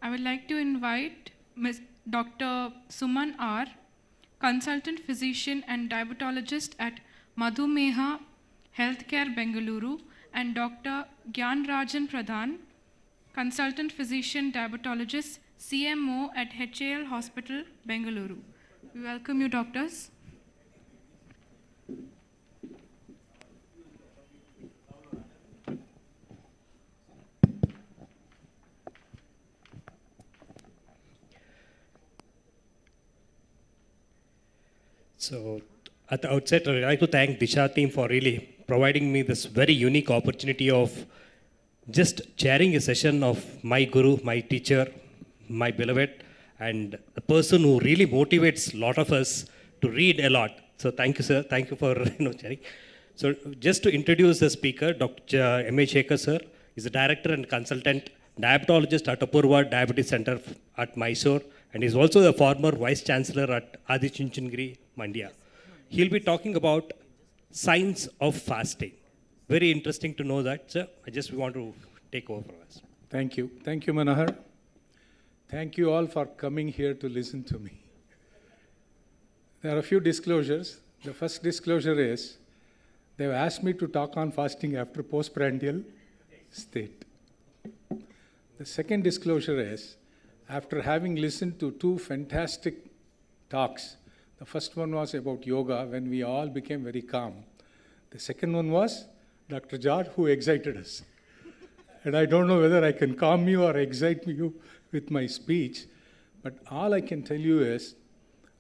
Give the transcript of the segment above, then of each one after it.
I would like to invite Ms. Dr. Suman R., consultant physician and diabetologist at Madhumeha Healthcare, Bengaluru, and Dr. Gyan Rajan Pradhan, consultant physician diabetologist, CMO at HAL Hospital, Bengaluru. We welcome you, doctors. So at the outset, I'd like to thank Disha team for really providing me this very unique opportunity of just chairing a session of my guru, my teacher, my beloved, and the person who really motivates a lot of us to read a lot. So thank you, sir. Thank you for sharing. So just to introduce the speaker, Dr. M.A. Shekar, sir, is the director and consultant diabetologist at Apurva Diabetes Center at Mysore, and is also the former vice chancellor at Adi Chunchandgiry, Mandya. He'll be talking about science of fasting. Very interesting to know that, sir. I just want to take over for us. Thank you. Thank you, Manohar. Thank you all for coming here to listen to me. There are a few disclosures. The first disclosure is they've asked me to talk on fasting after postprandial state. The second disclosure is after having listened to two fantastic talks. The first one was about yoga when we all became very calm. The second one was Dr. Jad who excited us. And I don't know whether I can calm you or excite you with my speech, but all I can tell you is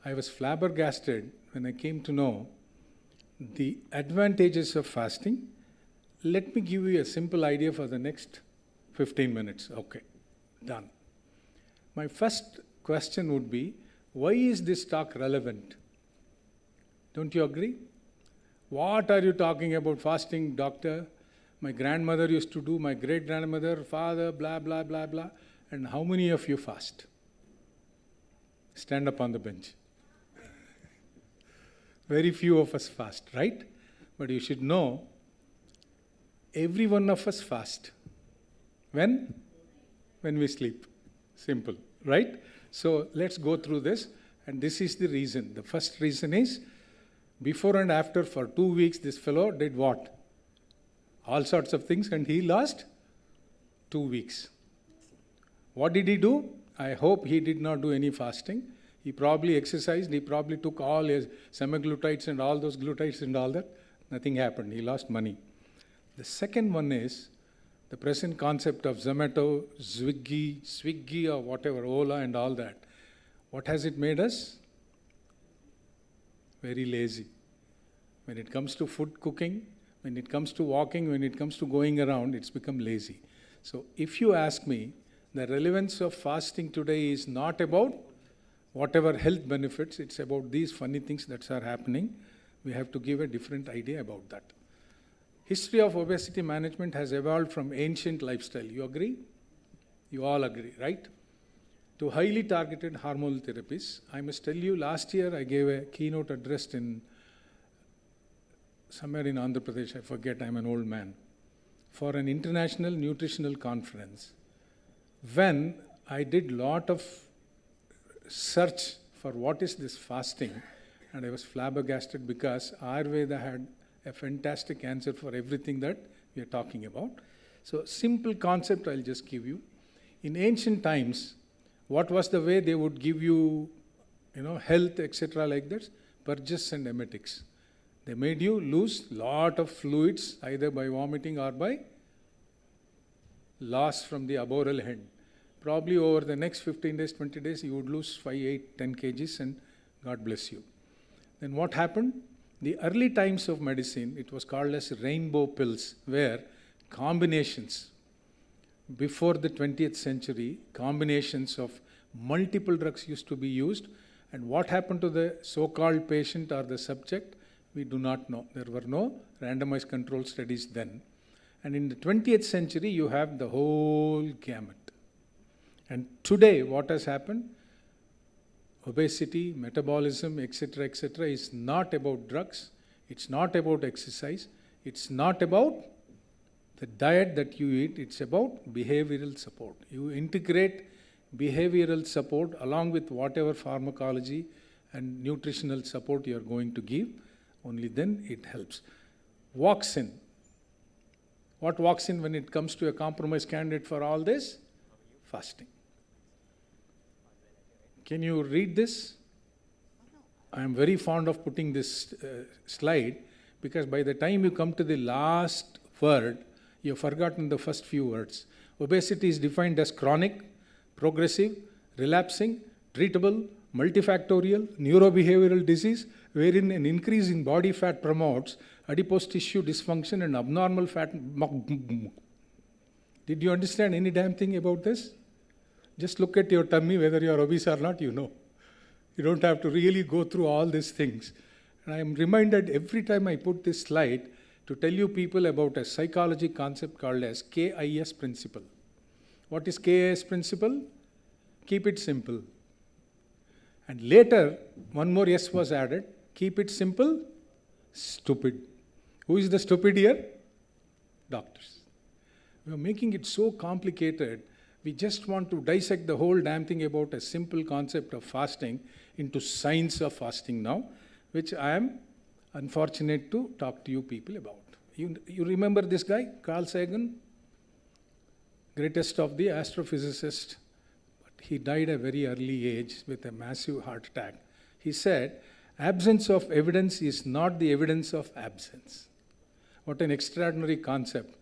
I was flabbergasted when I came to know the advantages of fasting. Let me give you a simple idea for the next 15 minutes. Okay, done. My first question would be, why is this talk relevant? Don't you agree? What are you talking about fasting, doctor? My grandmother used to do, my great-grandmother, father, blah, blah, blah, blah. And how many of you fast? Stand up on the bench. Very few of us fast, right? But you should know, every one of us fast. When? When we sleep. Simple, right? So let's go through this. And this is the reason. The first reason is, before and after for 2 weeks, this fellow did what? All sorts of things, and he lost 2 weeks. What did he do? I hope he did not do any fasting. He probably exercised. He probably took all his semaglutides and all those glutides and all that. Nothing happened. He lost money. The second one is the present concept of Zomato, Swiggy or whatever, Ola and all that. What has it made us? Very lazy. When it comes to food cooking, when it comes to walking, when it comes to going around, it's become lazy. So if you ask me, the relevance of fasting today is not about whatever health benefits, it's about these funny things that are happening. We have to give a different idea about that. History of obesity management has evolved from ancient lifestyle. You agree? You all agree, right? To highly targeted hormonal therapies. I must tell you, last year I gave a keynote address in somewhere in Andhra Pradesh, I forget, I'm an old man, for an international nutritional conference. When I did lot of search for what is this fasting, and I was flabbergasted because Ayurveda had a fantastic answer for everything that we are talking about. So simple concept I'll just give you. In ancient times, what was the way they would give you, health, etc. like that? Purges and emetics. They made you lose lot of fluids either by vomiting or by loss from the aboral head. Probably over the next 15 days, 20 days, you would lose 5, 8, 10 kgs and God bless you. Then what happened? The early times of medicine, it was called as rainbow pills, where combinations, before the 20th century, combinations of multiple drugs used to be used. And what happened to the so-called patient or the subject? We do not know. There were no randomized control studies then. And in the 20th century, you have the whole gamut. And today, what has happened? Obesity, metabolism, etc., is not about drugs. It's not about exercise. It's not about the diet that you eat. It's about behavioral support. You integrate behavioral support along with whatever pharmacology and nutritional support you are going to give, only then it helps. Walks in. What walks in when it comes to a compromise candidate for all this? Fasting. Can you read this? I am very fond of putting this slide because by the time you come to the last word, you have forgotten the first few words. Obesity is defined as chronic, progressive, relapsing, treatable, multifactorial, neurobehavioral disease wherein an increase in body fat promotes adipose tissue dysfunction and abnormal fat. Did you understand any damn thing about this? Just look at your tummy, whether you are obese or not, you know. You don't have to really go through all these things. And I am reminded every time I put this slide to tell you people about a psychology concept called as KIS principle. What is KIS principle? Keep it simple. And later, one more S was added. Keep it simple, stupid. Who is the stupid here? Doctors. We are making it so complicated. We just want to dissect the whole damn thing about a simple concept of fasting into science of fasting now, which I am unfortunate to talk to you people about. You remember this guy, Carl Sagan? Greatest of the astrophysicists. But he died at a very early age with a massive heart attack. He said, absence of evidence is not the evidence of absence. What an extraordinary concept.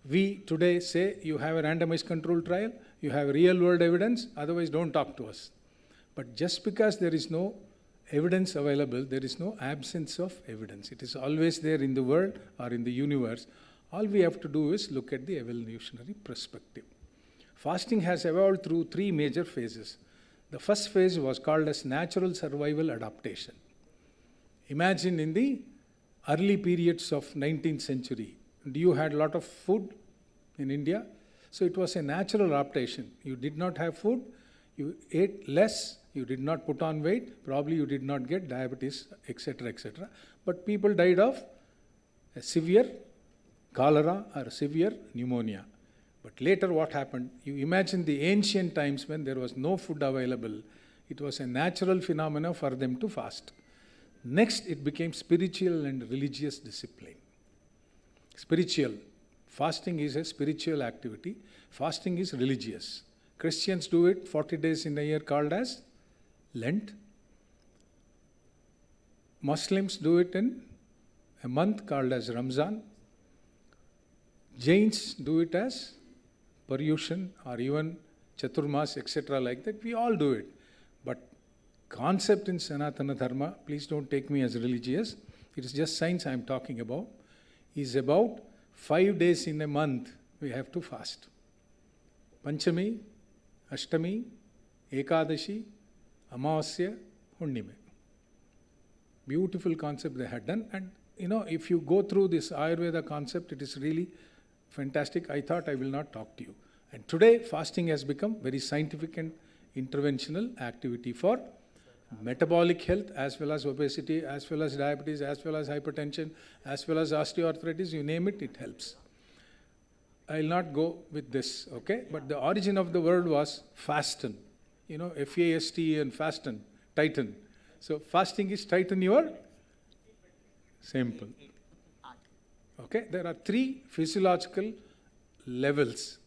We today say you have a randomized control trial, you have real world evidence, otherwise don't talk to us. But just because there is no evidence available, there is no absence of evidence. It is always there in the world or in the universe. All we have to do is look at the evolutionary perspective. Fasting has evolved through three major phases. The first phase was called as natural survival adaptation. Imagine in the early periods of 19th century, you had a lot of food in India, so it was a natural adaptation. You did not have food, you ate less, you did not put on weight, probably you did not get diabetes, etc., etc. But people died of a severe cholera or severe pneumonia. But later what happened? You imagine the ancient times when there was no food available, it was a natural phenomenon for them to fast. Next, it became spiritual and religious discipline. Spiritual. Fasting is a spiritual activity. Fasting is religious. Christians do it 40 days in a year called as Lent. Muslims do it in a month called as Ramzan. Jains do it as Paryushan or even Chaturmas, etc. like that. We all do it. But concept in Sanatana Dharma, please don't take me as religious, it is just science I am talking about, is about 5 days in a month we have to fast. Panchami, Ashtami, Ekadashi, Amavasya, Hunnime. Beautiful concept they had done. And if you go through this Ayurveda concept, it is really fantastic. I thought I will not talk to you. And today, fasting has become very scientific and interventional activity for metabolic health as well as obesity, as well as diabetes, as well as hypertension, as well as osteoarthritis, you name it, it helps. I will not go with this, okay? But the origin of the word was fasten. F-A-S-T and fasten, tighten. So fasting is tighten your simple. Okay, there are 3 physiological levels.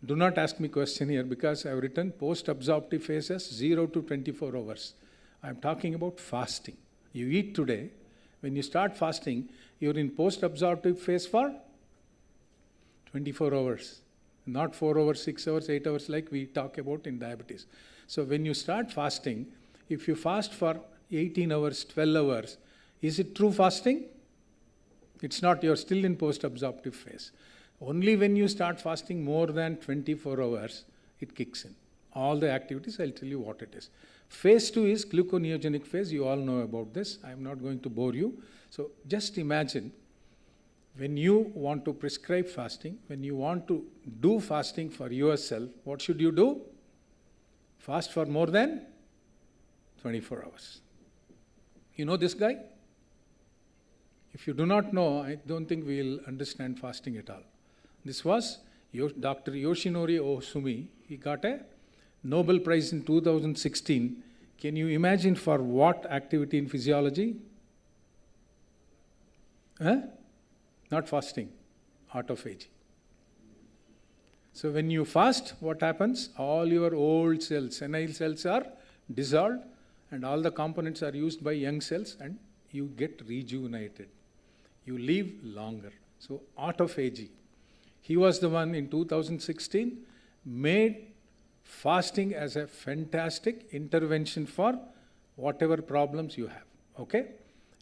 Do not ask me question here because I have written post-absorptive phases 0 to 24 hours. I am talking about fasting. You eat today. When you start fasting, you are in post-absorptive phase for 24 hours. Not 4 hours, 6 hours, 8 hours like we talk about in diabetes. So when you start fasting, if you fast for 18 hours, 12 hours, is it true fasting? It's not. You're still in post-absorptive phase. Only when you start fasting more than 24 hours, it kicks in. All the activities, I'll tell you what it is. Phase 2 is gluconeogenic phase. You all know about this. I'm not going to bore you. So just imagine when you want to prescribe fasting, when you want to do fasting for yourself, what should you do? Fast for more than 24 hours. You know this guy? If you do not know, I don't think we will understand fasting at all. This was Dr. Yoshinori Ohsumi. He got a Nobel Prize in 2016. Can you imagine for what activity in physiology? Not fasting, autophagy. So when you fast, what happens? All your old cells, senile cells are dissolved and all the components are used by young cells and you get rejuvenated. You live longer. So autophagy. He was the one in 2016 made fasting as a fantastic intervention for whatever problems you have. Okay?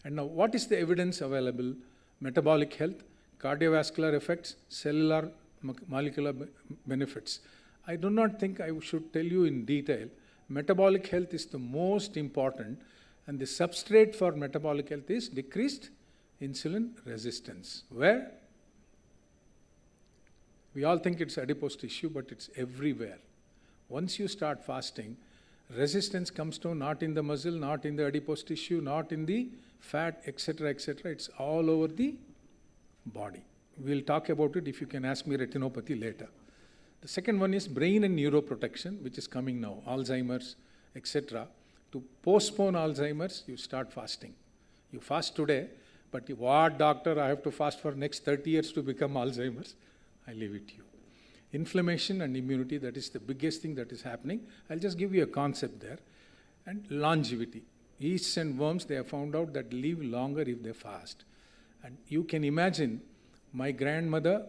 And now what is the evidence available? Metabolic health, cardiovascular effects, cellular molecular benefits. I do not think I should tell you in detail. Metabolic health is the most important, and the substrate for metabolic health is decreased insulin resistance. Where? We all think it's adipose tissue, but it's everywhere. Once you start fasting, resistance comes to not in the muscle, not in the adipose tissue, not in the fat, etc., etc. It's all over the body. We'll talk about it if you can ask me retinopathy later. The second one is brain and neuroprotection, which is coming now, Alzheimer's, etc. To postpone Alzheimer's, you start fasting. You fast today, but what doctor, I have to fast for next 30 years to become Alzheimer's? I leave it to you. Inflammation and immunity, that is the biggest thing that is happening. I'll just give you a concept there. And longevity. Yeasts and worms, they have found out that live longer if they fast. And you can imagine, my grandmother,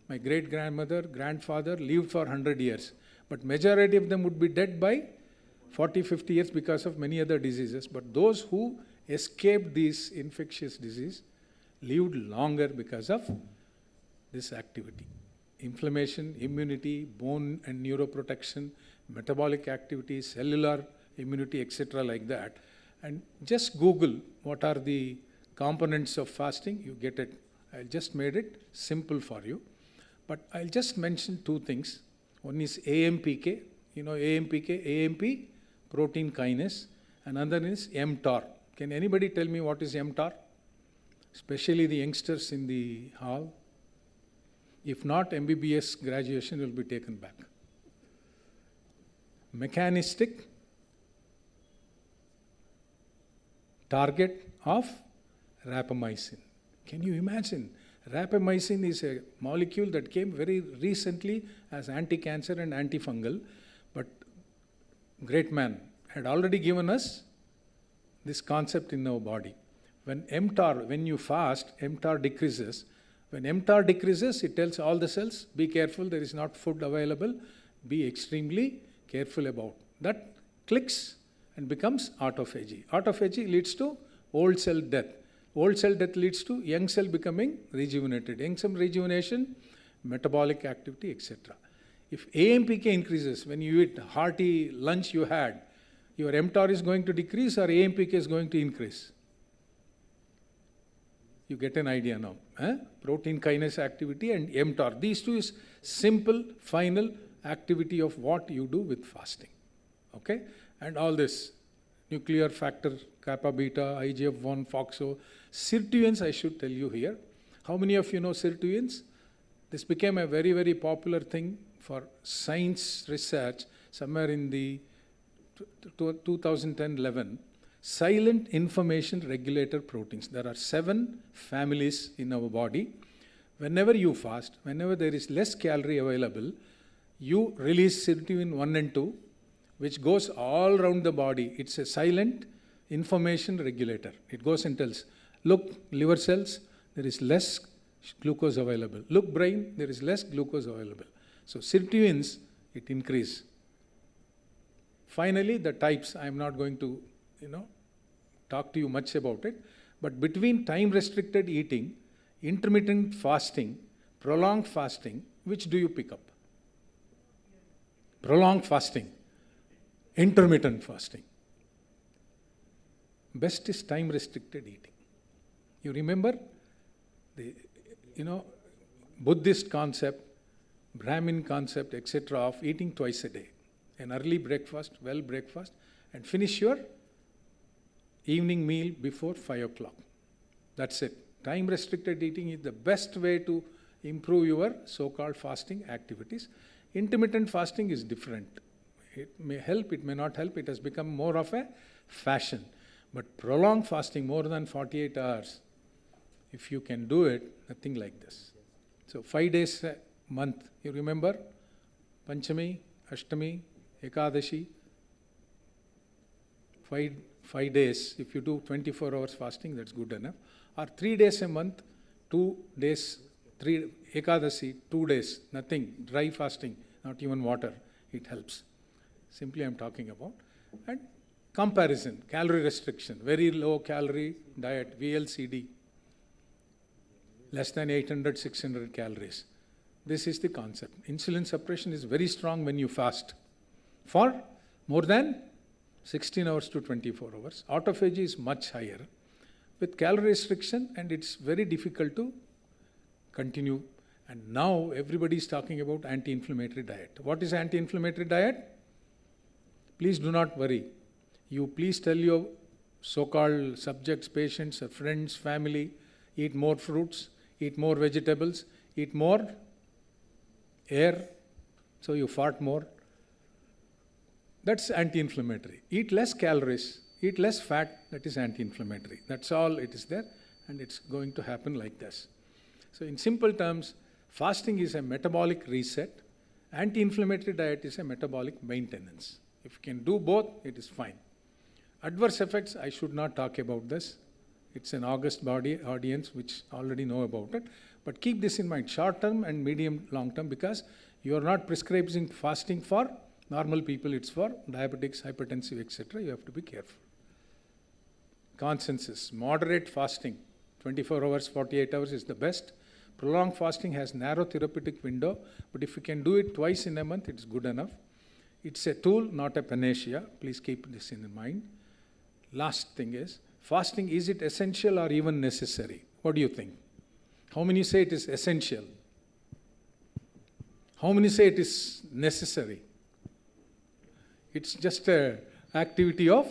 my great-grandmother, grandfather lived for 100 years. But majority of them would be dead by 40, 50 years because of many other diseases. But those who escaped these infectious disease lived longer because of this activity. Inflammation, immunity, bone and neuroprotection, metabolic activity, cellular immunity, etc. like that. And just Google what are the components of fasting, you get it. I just made it simple for you. But I'll just mention two things. One is AMPK, you know AMPK, AMP, protein kinase. Another is mTOR. Can anybody tell me what is mTOR? Especially the youngsters in the hall. If not, MBBS graduation will be taken back. Mechanistic target of rapamycin. Can you imagine? Rapamycin is a molecule that came very recently as anti-cancer and antifungal, but great man had already given us this concept in our body. When mTOR, when you fast, mTOR decreases. When mTOR decreases, it tells all the cells, be careful, there is not food available, be extremely careful about. That clicks and becomes autophagy. Autophagy leads to old cell death. Old cell death leads to young cell becoming rejuvenated. Young cell rejuvenation, metabolic activity, etc. If AMPK increases, when you eat hearty lunch you had, your mTOR is going to decrease or AMPK is going to increase? You get an idea now. Protein kinase activity and mTOR. These two is simple, final activity of what you do with fasting. Okay? And all this, nuclear factor, kappa beta, IGF-1, FOXO, sirtuins I should tell you here. How many of you know sirtuins? This became a very, very popular thing for science research somewhere in the 2010-11. Silent information regulator proteins. There are 7 families in our body. Whenever you fast, whenever there is less calorie available, you release sirtuin 1 and 2, which goes all around the body. It's a silent information regulator. It goes and tells, look, liver cells, there is less glucose available. Look, brain, there is less glucose available. So sirtuins, it increase. Finally, the types, I am not going to talk to you much about it, but between time-restricted eating, intermittent fasting, prolonged fasting, which do you pick up? Prolonged fasting, intermittent fasting. Best is time-restricted eating. You remember the, Buddhist concept, Brahmin concept, etc. of eating twice a day. An early breakfast, well breakfast, and finish your evening meal before 5 o'clock. That's it. Time-restricted eating is the best way to improve your so-called fasting activities. Intermittent fasting is different. It may help, it may not help. It has become more of a fashion. But prolonged fasting, more than 48 hours, if you can do it, nothing like this. So 5 days a month, you remember? Panchami, Ashtami, Ekadashi. 5 days, if you do 24 hours fasting, that's good enough. Or 3 days a month, 2 days, 3 Ekadasi, 2 days, nothing, dry fasting, not even water, it helps. Simply I'm talking about. And comparison, calorie restriction, very low calorie diet, VLCD, less than 800, 600 calories. This is the concept. Insulin suppression is very strong when you fast for more than 16 hours to 24 hours. Autophagy is much higher with calorie restriction, and it's very difficult to continue. And now everybody is talking about anti-inflammatory diet. What is anti-inflammatory diet? Please do not worry. You please tell your so-called subjects, patients, friends, family, eat more fruits, eat more vegetables, eat more air, so you fart more. That's anti-inflammatory. Eat less calories, eat less fat, that is anti-inflammatory. That's all it is there, and it's going to happen like this. So in simple terms, fasting is a metabolic reset. Anti-inflammatory diet is a metabolic maintenance. If you can do both, it is fine. Adverse effects, I should not talk about this. It's an august body audience which already know about it. But keep this in mind, short term and medium long term, because you are not prescribing fasting for normal people, it's for diabetics, hypertensive, etc. You have to be careful. Consensus, moderate fasting, 24 hours, 48 hours is the best. Prolonged fasting has narrow therapeutic window, but if you can do it twice in a month, it's good enough. It's a tool, not a panacea. Please keep this in mind. Last thing is, fasting, is it essential or even necessary? What do you think? How many say it is essential? How many say it is necessary? It's just an activity of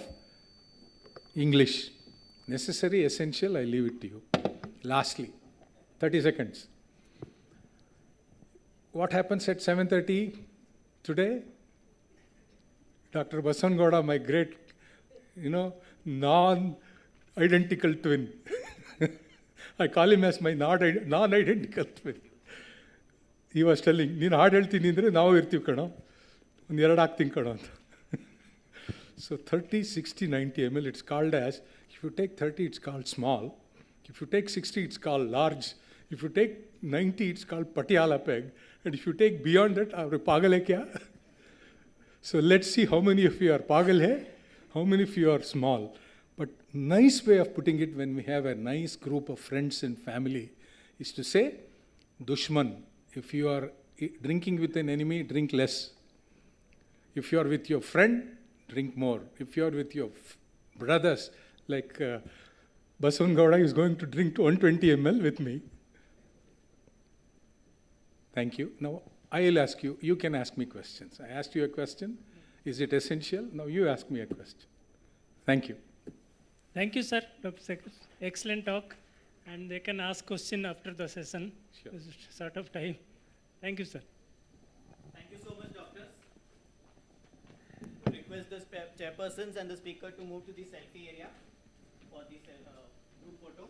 English. Necessary, essential, I leave it to you. Lastly, 30 seconds. What happens at 7:30 today? Dr. Basangowda, my great, non-identical twin. I call him as my non-identical twin. He was telling, ನೀನು ಹಾಡು ಹೇಳ್ತೀನಿ ಅಂದರೆ ನಾವು ಇರ್ತೀವಿ ಕಣೋ, ಒಂದು 2 ಹಾಕ್ತೀನಿ ಕಣೋ ಅಂತ. So 30, 60, 90 ml, it's called as, if you take 30, it's called small. If you take 60, it's called large. If you take 90, it's called Patiala peg. And if you take beyond that, pagal hai kya? So let's see how many of you are pagal hai, how many of you are small. But nice way of putting it when we have a nice group of friends and family is to say, Dushman, if you are drinking with an enemy, drink less. If you are with your friend, drink more. If you are with your brothers, like Basangowda is going to drink 120 ml with me. Thank you. Now, I will ask you, you can ask me questions. I asked you a question. Is it essential? Now you ask me a question. Thank you. Thank you, sir, Dr. Shekar. Excellent talk. And they can ask question after the session. Sure. This is sort of time. Thank you, sir. Thank you so much, doctors. Request the chairpersons and the speaker to move to the selfie area for the group photo.